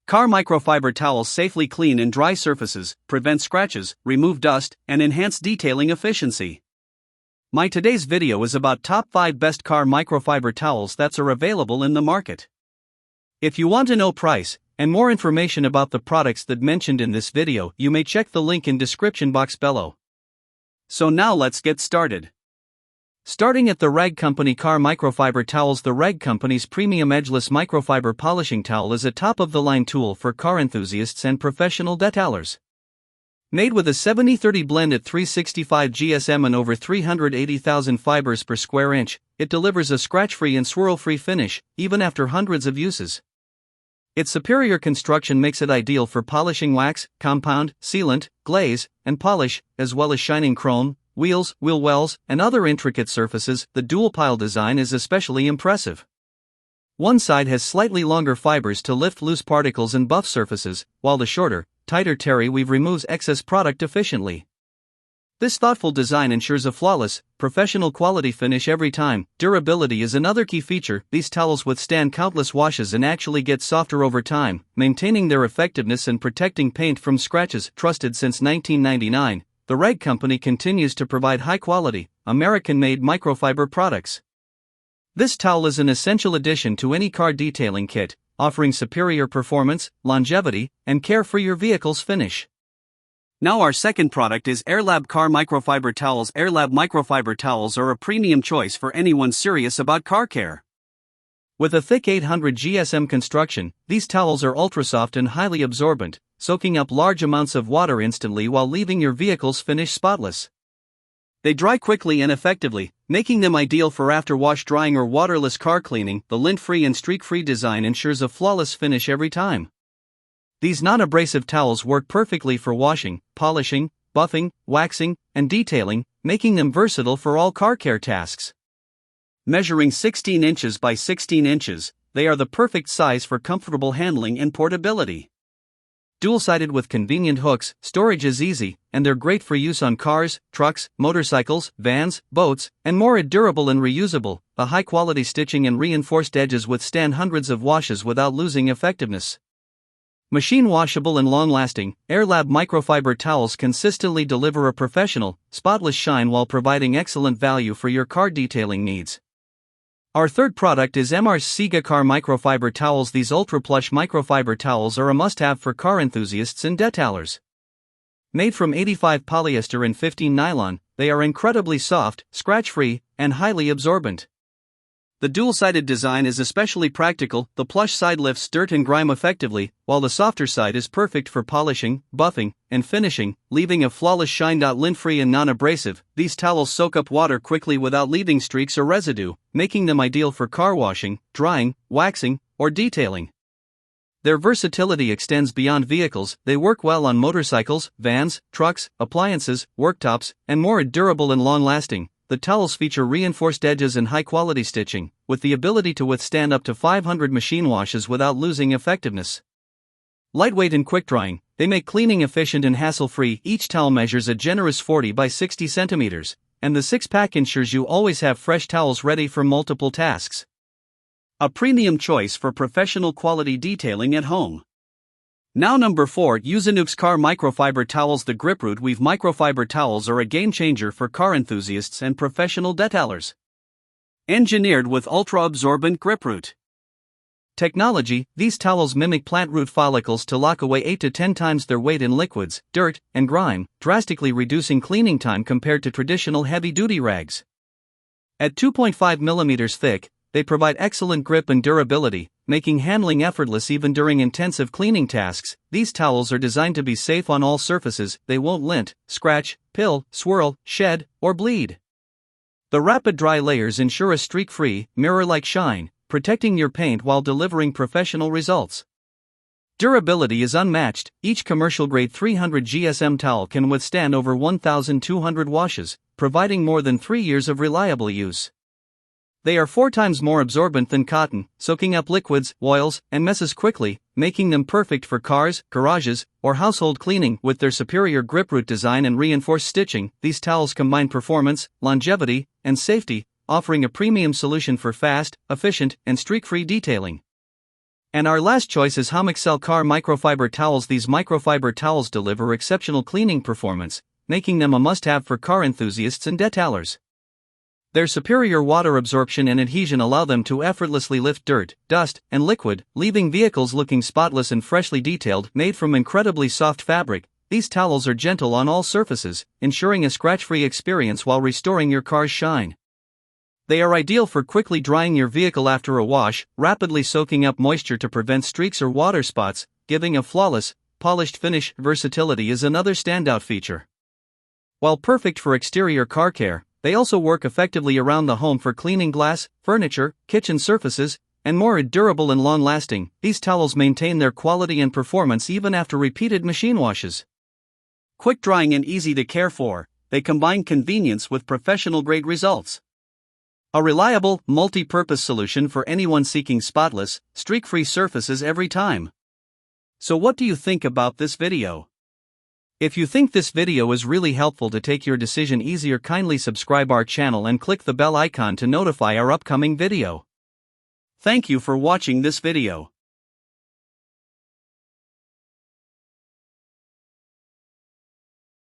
Car Microfiber Towels safely clean and dry surfaces, prevent scratches, remove dust, and enhance detailing efficiency. My today's video is about top 5 best car microfiber towels that are available in the market. If you want to know price and more information about the products that mentioned in this video, you may check the link in description box below. So now let's get started. Starting at the Rag Company Car Microfiber Towels. The Rag Company's premium edgeless microfiber polishing towel is a top-of-the-line tool for car enthusiasts and professional detailers. Made with a 70-30 blend at 365 GSM and over 380,000 fibers per square inch, it delivers a scratch-free and swirl-free finish, even after hundreds of uses. Its superior construction makes it ideal for polishing wax, compound, sealant, glaze, and polish, as well as shining chrome, wheels, wheel wells, and other intricate surfaces. The dual-pile design is especially impressive. One side has slightly longer fibers to lift loose particles and buff surfaces, while the shorter, tighter terry weave removes excess product efficiently. This thoughtful design ensures a flawless, professional quality finish every time. Durability is another key feature. These towels withstand countless washes and actually get softer over time, maintaining their effectiveness and protecting paint from scratches. Trusted since 1999, the Rag Company continues to provide high-quality, American-made microfiber products. This towel is an essential addition to any car detailing kit, offering superior performance, longevity, and care for your vehicle's finish. Now our second product is Airlab Car Microfiber Towels. Airlab Microfiber Towels are a premium choice for anyone serious about car care. With a thick 800 GSM construction, these towels are ultra-soft and highly absorbent, soaking up large amounts of water instantly while leaving your vehicle's finish spotless. They dry quickly and effectively, making them ideal for after-wash drying or waterless car cleaning. The lint-free and streak-free design ensures a flawless finish every time. These non-abrasive towels work perfectly for washing, polishing, buffing, waxing, and detailing, making them versatile for all car care tasks. Measuring 16 inches by 16 inches, they are the perfect size for comfortable handling and portability. Dual-sided with convenient hooks, storage is easy, and they're great for use on cars, trucks, motorcycles, vans, boats, and more. Durable and reusable, the high-quality stitching and reinforced edges withstand hundreds of washes without losing effectiveness. Machine washable and long-lasting, Airlab Microfiber Towels consistently deliver a professional, spotless shine while providing excellent value for your car detailing needs. Our third product is MR.Siga Microfiber Towels. These ultra-plush microfiber towels are a must-have for car enthusiasts and detailers. Made from 85 polyester and 15 nylon, they are incredibly soft, scratch-free, and highly absorbent. The dual-sided design is especially practical. The plush side lifts dirt and grime effectively, while the softer side is perfect for polishing, buffing, and finishing, leaving a flawless shine. Lint-free and non-abrasive, these towels soak up water quickly without leaving streaks or residue, making them ideal for car washing, drying, waxing, or detailing. Their versatility extends beyond vehicles. They work well on motorcycles, vans, trucks, appliances, worktops, and more. Durable and long-lasting, the towels feature reinforced edges and high-quality stitching, with the ability to withstand up to 500 machine washes without losing effectiveness. Lightweight and quick-drying, they make cleaning efficient and hassle-free. Each towel measures a generous 40 by 60 centimeters, and the 6-pack ensures you always have fresh towels ready for multiple tasks. A premium choice for professional quality detailing at home. Now number 4, Usanooks Car Microfiber Towels. The Grip-Root Weave Microfiber Towels are a game-changer for car enthusiasts and professional detailers. Engineered with ultra-absorbent Grip-Root technology, these towels mimic plant root follicles to lock away 8 to 10 times their weight in liquids, dirt, and grime, drastically reducing cleaning time compared to traditional heavy-duty rags. At 2.5 mm thick, they provide excellent grip and durability, making handling effortless even during intensive cleaning tasks. These towels are designed to be safe on all surfaces. They won't lint, scratch, pill, swirl, shed, or bleed. The rapid dry layers ensure a streak-free, mirror-like shine, protecting your paint while delivering professional results. Durability is unmatched. Each commercial-grade 300 GSM towel can withstand over 1,200 washes, providing more than 3 years of reliable use. They are 4 times more absorbent than cotton, soaking up liquids, oils, and messes quickly, making them perfect for cars, garages, or household cleaning. With their superior Grip-Root design and reinforced stitching, these towels combine performance, longevity, and safety, offering a premium solution for fast, efficient, and streak-free detailing. And our last choice is Usanooks Car Microfiber Towels. These microfiber towels deliver exceptional cleaning performance, making them a must-have for car enthusiasts and detailers. Their superior water absorption and adhesion allow them to effortlessly lift dirt, dust, and liquid, leaving vehicles looking spotless and freshly detailed. Made from incredibly soft fabric, these towels are gentle on all surfaces, ensuring a scratch-free experience while restoring your car's shine. They are ideal for quickly drying your vehicle after a wash, rapidly soaking up moisture to prevent streaks or water spots, giving a flawless, polished finish. Versatility is another standout feature. While perfect for exterior car care, they also work effectively around the home for cleaning glass, furniture, kitchen surfaces, and more. Durable and long-lasting, these towels maintain their quality and performance even after repeated machine washes. Quick drying and easy to care for, they combine convenience with professional-grade results. A reliable, multi-purpose solution for anyone seeking spotless, streak-free surfaces every time. So what do you think about this video? If you think this video is really helpful to take your decision easier, kindly subscribe our channel and click the bell icon to notify our upcoming video. Thank you for watching this video.